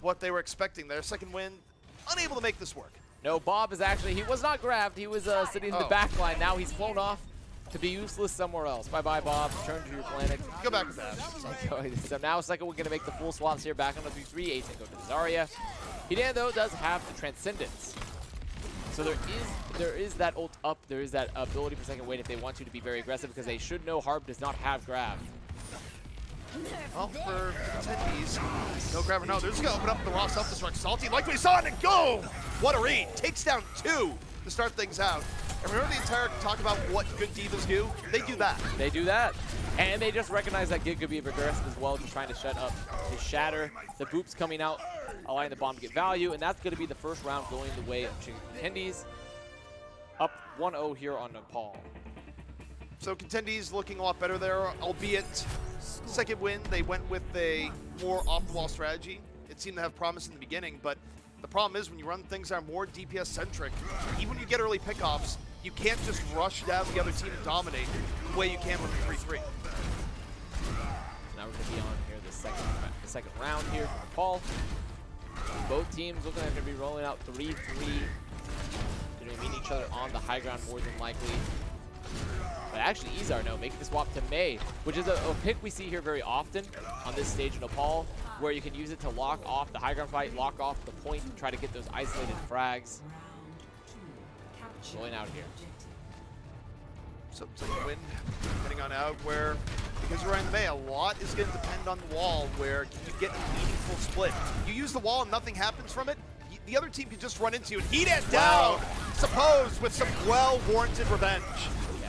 what they were expecting there. Second win, unable to make this work. No, Bob is actually, he was not grabbed. He was sitting in the back line. Now he's flown off to be useless somewhere else. Bye-bye, Bob. Return to your planet. Go back with that. So now second we're going to make the full swaps here. Back on the 3-3. A10 go to the Zarya. Hidan, though, does have the Transcendence. So there is that ult up. There is that ability for second win if they want to be very aggressive, because they should know Harp does not have grab. Well, for Contendies, no grabber. No, they're just going to open up the raw self-destruct. Salty, like we saw, and go! What a read. Takes down 2 to start things out. And remember the entire talk about what good divas do? They do that. They do that. And they just recognize that Gig could be aggressive as well, just trying to shut up his Shatter. The Boop's coming out, allowing the bomb to get value, and that's going to be the first round going the way of Contendies. Up 1-0 here on Nepal. So Contendies looking a lot better there, albeit second win, they went with a more off-the-wall strategy. It seemed to have promise in the beginning, but the problem is when you run things that are more DPS-centric, even when you get early pickoffs, you can't just rush down the other team and dominate the way you can with the 3-3. Now we're going to be on here the second round here for Nepal. Both teams looking like they're going to be rolling out 3-3. They're going to be meeting each other on the high ground more than likely. But actually, Izar, no, making the swap to Mei, which is a pick we see here very often on this stage in Nepal, where you can use it to lock off the high ground fight, lock off the point, and try to get those isolated frags. Going out here. So second win, depending on out where, because we're in Mei, a lot is going to depend on the wall, where can you get a meaningful split. You use the wall and nothing happens from it, the other team can just run into you and heat it down, Suppose, with some well-warranted revenge.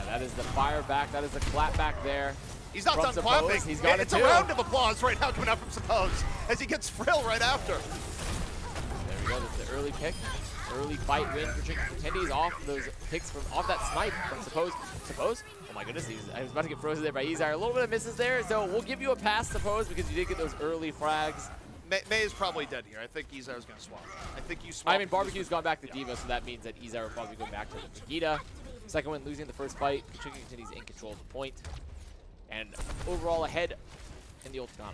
That is the fire back. That is the clap back there. He's not done clapping. He's got it's a round of applause right now coming out from Suppose as he gets Frill right after. There we go. That's the early pick. Early fight win for Contendies off those picks from off that snipe from Suppose. Suppose? Oh my goodness, I was about to get frozen there by Izar. A little bit of misses there, so we'll give you a pass, Suppose, because you did get those early frags. Mei is probably dead here. I think Izar is going to swap. I think you swap. I mean, Barbecue's gone back to Diva, so that means that Izar will probably go back to the Vegeta. Second win, losing the first fight. Contendies in control of the point. And overall ahead in the Ultimate.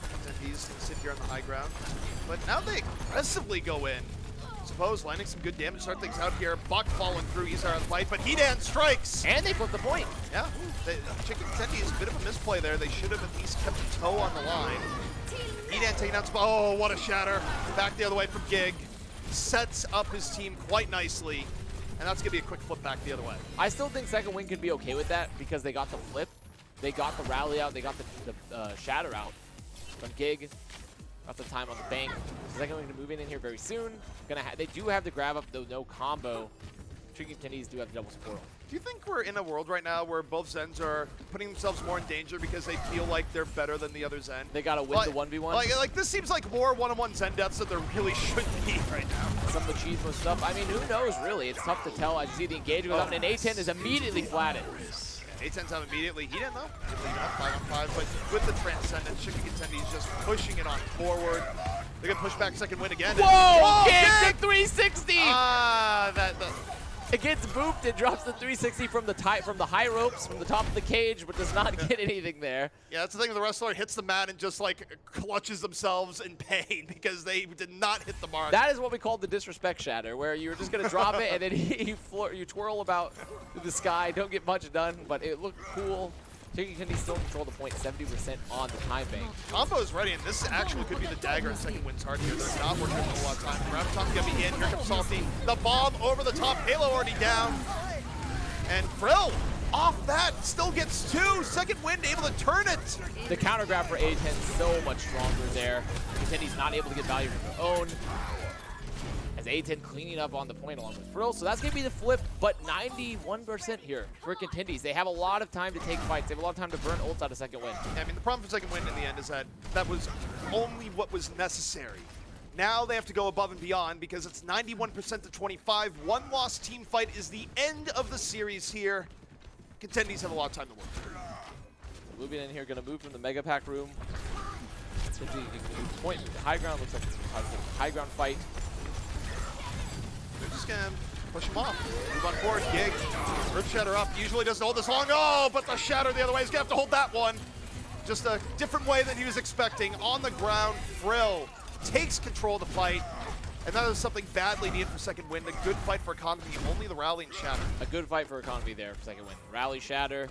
Contendies can sit here on the high ground. But now they aggressively go in. Suppose landing some good damage, start things out here. Buck falling through Izar on the fight, but Hidan strikes! And they put the point. Yeah, Contendies, a bit of a misplay there. They should have at least kept a toe on the line. Hidan taking out Suppose. Oh, what a shatter. Back the other way from Gig. Sets up his team quite nicely. And that's going to be a quick flip back the other way. I still think second win could be okay with that because they got the flip. They got the rally out. They got the shatter out from Gig. Got the time on the bank. Second win going to move in here very soon. They do have the grab up, though no combo. Contendies do have the double support. Do you think we're in a world right now where both Zens are putting themselves more in danger because they feel like they're better than the other Zen? They got to win the 1v1? Like this seems like more one-on-one Zen deaths than there really should be right now. Some machismo stuff. I mean, who knows, really? It's tough to tell. I see the engagement goes up, and A10 is immediately flattened. A10's out immediately. He didn't know. Leaving up 5-on-5, but with the Transcendence, Contendies just pushing it on forward. They're going to push back second win again. Whoa! Gig to 360! It gets booped. It drops the 360 from the high ropes, from the top of the cage, but does not get anything there. Yeah, that's the thing. The wrestler hits the mat and just like clutches themselves in pain because they did not hit the mark. That is what we call the disrespect shatter, where you're just going to drop it and then you twirl about through the sky. Don't get much done, but it looked cool. Contendies still control the point, 70% on the time bank. Combo is ready, and this actually could be the dagger in second win's heart here. They're not working with a lot of time. Graviton's gonna be in. Here comes Salty. The bomb over the top. Halo already down. And Frill off that still gets 2. Second win able to turn it. The counter grab for A10 so much stronger there. Contendies not able to get value from their own. As A10 cleaning up on the point along with Frill. So that's going to be the flip, but 91% here for Contendies. They have a lot of time to take fights. They have a lot of time to burn ults out of second win. Yeah, I mean, the problem for second win in the end is that was only what was necessary. now they have to go above and beyond because it's 91% to 25. One lost team fight is the end of the series here. Contendies have a lot of time to work. Moving in here, gonna move from the Mega Pack room. Point high ground, looks like it's a high ground fight. They're just gonna push him off. Move on forward, Gig. Rip Shatter up, usually doesn't hold this long. Oh, but the Shatter the other way, he's gonna have to hold that one. Just a different way than he was expecting. On the ground, Frill takes control of the fight. And that is something badly needed for second win. A good fight for Economy, only the rally and Shatter. A good fight for Economy there for second win. Rally, Shatter.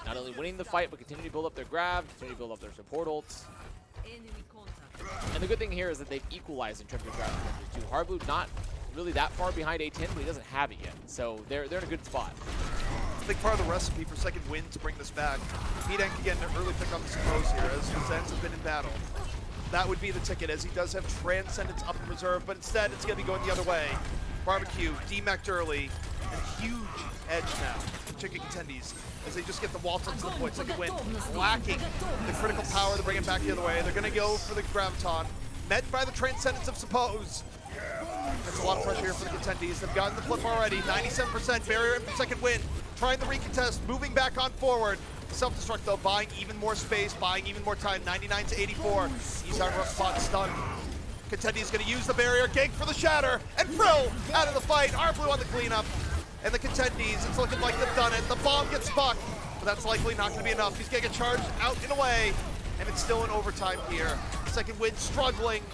Not only winning the fight, but continue to build up their grab, continue to build up their support ults. And the good thing here is that they've equalized in terms of grab percentages too. Hardblue not really that far behind A10, but he doesn't have it yet. So they're in a good spot. I think part of the recipe for second win to bring this back. P-Dank again to early pick on the suppose here as his ends have been in battle. That would be the ticket as he does have Transcendence up in reserve, but instead it's going to be going the other way. Barbecue, demec'd early, and huge edge now for Chicken Contendies as they just get the waltz onto the point. Second win, lacking the critical power to bring it back the other way. They're going to go for the Graviton, met by the Transcendence of Suppose. That's a lot of pressure here for the Contendies. They've gotten the flip already, 97% barrier in for second win. Trying the recontest, moving back on forward. Self-destruct though, buying even more space, buying even more time, 99 to 84. He's on rough spot, stunned. Contendies gonna use the barrier, Gig for the Shatter, and Frill out of the fight. Blue on the cleanup. And the Contendies, it's looking like they've done it. The bomb gets stuck, but that's likely not gonna be enough. He's gonna get charged out and away, and it's still in overtime here. Second win struggling,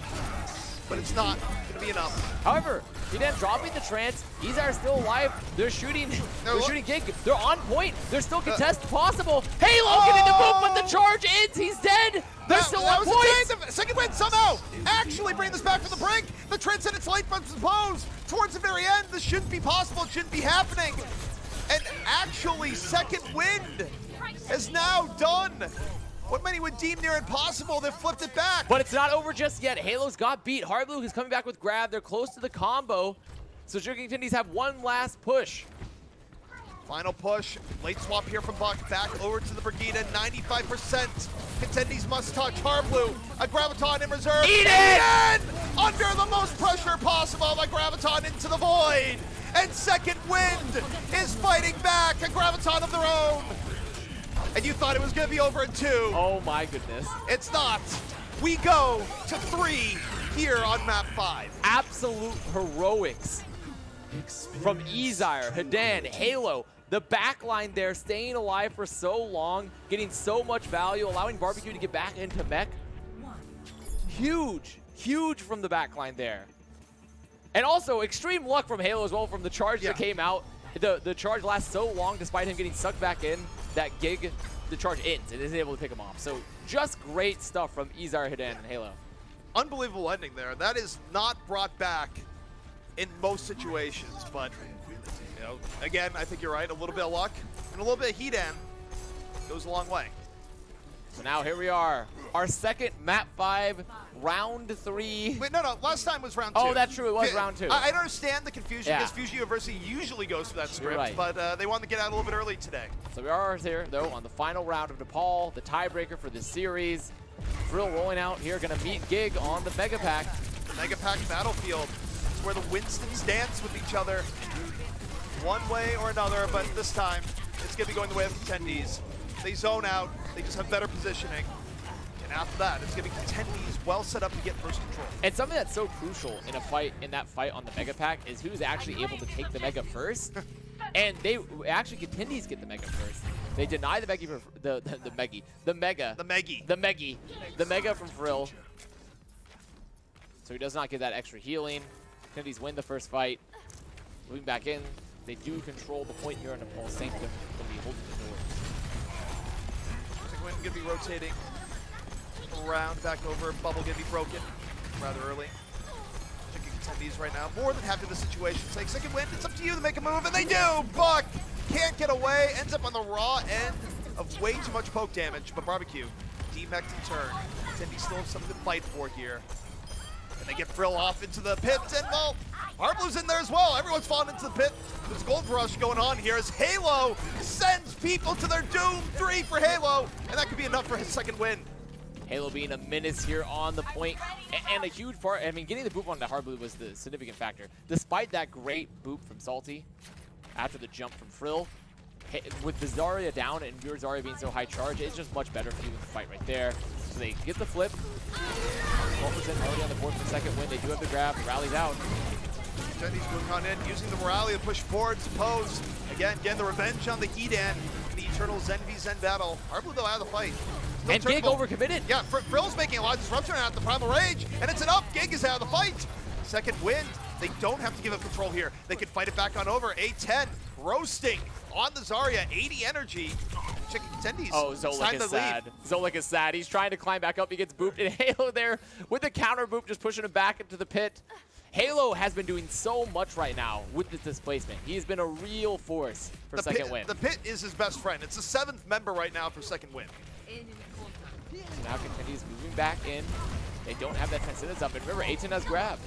but it's not gonna be enough. However, P-Dan dropping the trance. Izar still alive. They're shooting Gig. They're on point. There's still contest possible. Halo getting the boom, but the charge ends. He's dead. They're still on point. Second win somehow actually bring this back from the brink. The Transcendence light from Suppose towards the very end. This shouldn't be possible. It shouldn't be happening. And actually, second wind is now done. What many would deem near impossible, they've flipped it back. But it's not over just yet. Halo's got beat. Hardblue is coming back with grab. They're close to the combo. So Chicken Contendies have one last push. Final push. Late swap here from Buck. Back over to the Brigida. 95%. Contendies must touch. Hardblue. A Graviton in reserve. Eat it! Under the most pressure possible. A Graviton into the void. And second wind is fighting back. A Graviton of their own. And you thought it was going to be over in 2. Oh my goodness. It's not. We go to 3 here on map 5. Absolute heroics from Izar, Hadan, Halo. The backline there staying alive for so long, getting so much value, allowing Barbecue to get back into mech. Huge, huge from the backline there. And also extreme luck from Halo as well from the charge that came out. The charge lasts so long despite him getting sucked back in that Gig, the charge ends. It isn't able to pick him off. So just great stuff from Izar, Hadan, and Halo. Unbelievable ending there. That is not brought back in most situations, but you know, again, I think you're right. A little bit of luck and a little bit of Hadan goes a long way. So now here we are, our second map 5, round 3. Wait, no, last time was round 2. Oh, that's true, it was round 2. I understand the confusion because Fusion University usually goes for that script, but they wanted to get out a little bit early today. So we are here, though, on the final round of Nepal, the tiebreaker for this series. Frill rolling out here, gonna meet Gig on the Mega Pack. The Mega Pack battlefield is where the Winstons dance with each other one way or another, but this time it's gonna be going the way of Contendies. They zone out, they just have better positioning. And after that, it's gonna be Contendies well set up to get first control. And something that's so crucial in a fight, in that fight on the Mega Pack, is who's actually able to take the Mega first. And they actually Contendies get the Mega first. They deny the Mega from the Mega from Frill. So he does not get that extra healing. Contendies win the first fight. Moving back in, they do control the point here in Nepal Sanctum. They'll be holding the door. Wind gonna be rotating around, back over. Bubble gonna be broken rather early. Chicken Contendies right now more than happy with the situation. Saying second wind, it's up to you to make a move, and they do. Buck can't get away, ends up on the raw end of way too much poke damage, but Barbecue demec'd in turn. Contendies still have something to fight for here. And they get Frill off into the pit, and well, Hardblue's in there as well. Everyone's falling into the pit. There's Gold Rush going on here as Halo sends people to their doom. 3 for Halo, and that could be enough for his second win. Halo being a menace here on the point. And a huge part, I mean, getting the boop on the hard blue was the significant factor. Despite that great boop from Salty after the jump from Frill, with the Zarya down and your Zarya being so high charge, it's just much better for you in the fight right there. So they get the flip. 12% already on the board for the second win. They do have the grab, rallies out. Contendies moving on in, using the morality to push forward, suppose. Again, getting the revenge on the Hedan in the Eternal Zen v Zen battle. Hardblue though out of the fight. Still And Gig overcommitted. Yeah, Frill's making a lot of disruption out the Primal Rage, and it's an up. Gig is out of the fight. Second wind. They don't have to give up control here. They can fight it back on over. A10 roasting on the Zarya, 80 energy. Chicken Contendies. Oh, Zolik is sad. Zolik is sad. He's trying to climb back up. He gets booped. And Halo there with the counter boop, just pushing him back into the pit. Halo has been doing so much right now with this displacement. He's been a real force for second win. The pit is his best friend. It's the 7th member right now for second win. So now Contendies moving back in. They don't have that Transcendence up. And remember, A10 has grab.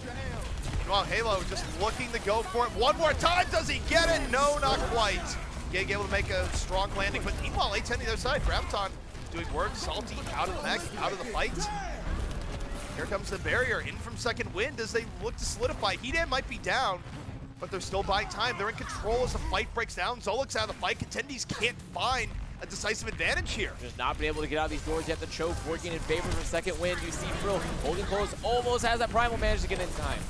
Well, Halo just looking to go for it. One more time. Does he get it? No, not quite. Gig able to make a strong landing. But meanwhile, A10 on the other side. Graviton doing work. Salty out of the mech, out of the fight. Here comes the barrier in from second wind as they look to solidify. Hedan might be down, but they're still buying time. They're in control as the fight breaks down. Zolik's out of the fight. Contendies can't find a decisive advantage here. Just not been able to get out of these doors yet. The choke working in favor for second wind. You see Frill holding close, almost has that Primal, managed to get in time.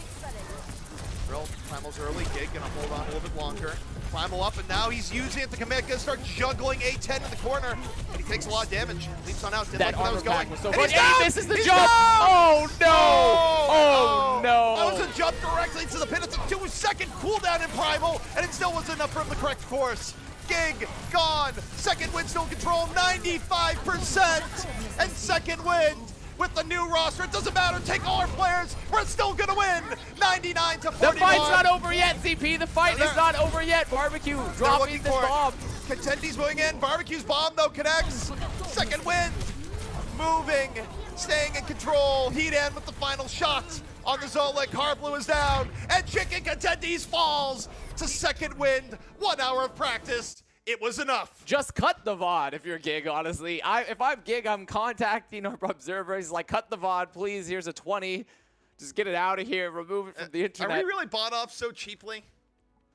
Frill, Primal's early. Gig gonna hold on a little bit longer. Primal up, and now he's using it to commit. Gonna start juggling A10 in the corner, and he takes a lot of damage. Leaps on out. Didn't like where that was going. Was so and funny. he's down! He misses the He's jump. Down! Oh no! Oh no! That was a jump directly to the pit. It's a 2-second cooldown in Primal, and it still wasn't enough for him the correct course. Gig gone. Second wind still in control, 95%, and second wind with the new roster. It doesn't matter. Take all our players. We're still gonna win. 99 to 41. The fight's not over yet, CP. The fight is not over yet. Barbecue dropping this bomb. Contendies moving in. Barbecue's bomb though connects. Second wind moving, staying in control. Hedan with the final shot on the Zolik. Hardblue is down, and Chicken Contendies falls to second wind. 1 hour of practice. It was enough. Just cut the VOD if you're Gig, honestly. If I'm Gig, I'm contacting our observers. Like, cut the VOD, please. Here's a 20. Just get it out of here. Remove it from the internet. Are we really bought off so cheaply?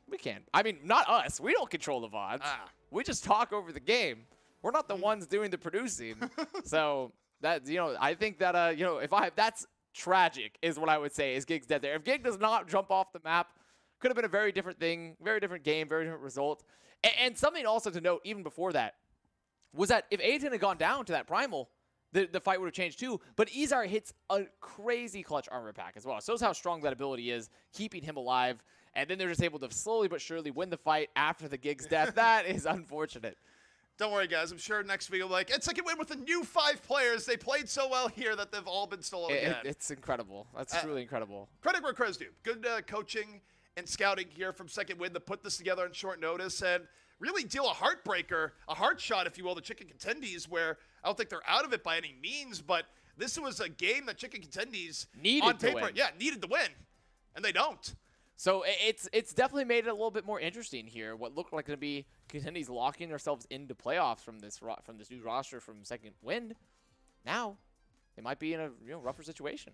We can't. I mean, not us. We don't control the VODs. We just talk over the game. We're not the ones doing the producing. So, that, you know, I think that, you know, that's tragic is what I would say is Gig's dead there. If Gig does not jump off the map, could have been a very different thing, very different game, very different result. And something also to note, even before that, was that if A10 had gone down to that Primal, the fight would have changed too. But Izar hits a crazy clutch armor pack as well. Shows how strong that ability is, keeping him alive. And then they're just able to slowly but surely win the fight after the Gig's death. That is unfortunate. Don't worry, guys. I'm sure next week we'll be like, it's second win with the new 5 players. They played so well here that they've all been stolen again. It's incredible. That's truly incredible. Credit where credit's due. Good coaching and scouting here from second win to put this together on short notice and really deal a heartbreaker, a heart shot, if you will, to Chicken Contendies, where I don't think they're out of it by any means, but this was a game that Chicken Contendies needed to win. Yeah, needed to win, and they don't. So it's definitely made it a little bit more interesting here. What looked like to be Contendies locking themselves into playoffs from this new roster from second wind. Now they might be in a rougher situation.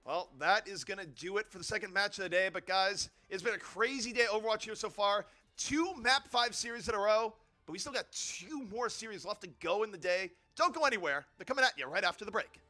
Well, that is going to do it for the second match of the day. But, guys, it's been a crazy day Overwatch here so far. 2 Map 5 series in a row, but we still got 2 more series left to go in the day. Don't go anywhere. They're coming at you right after the break.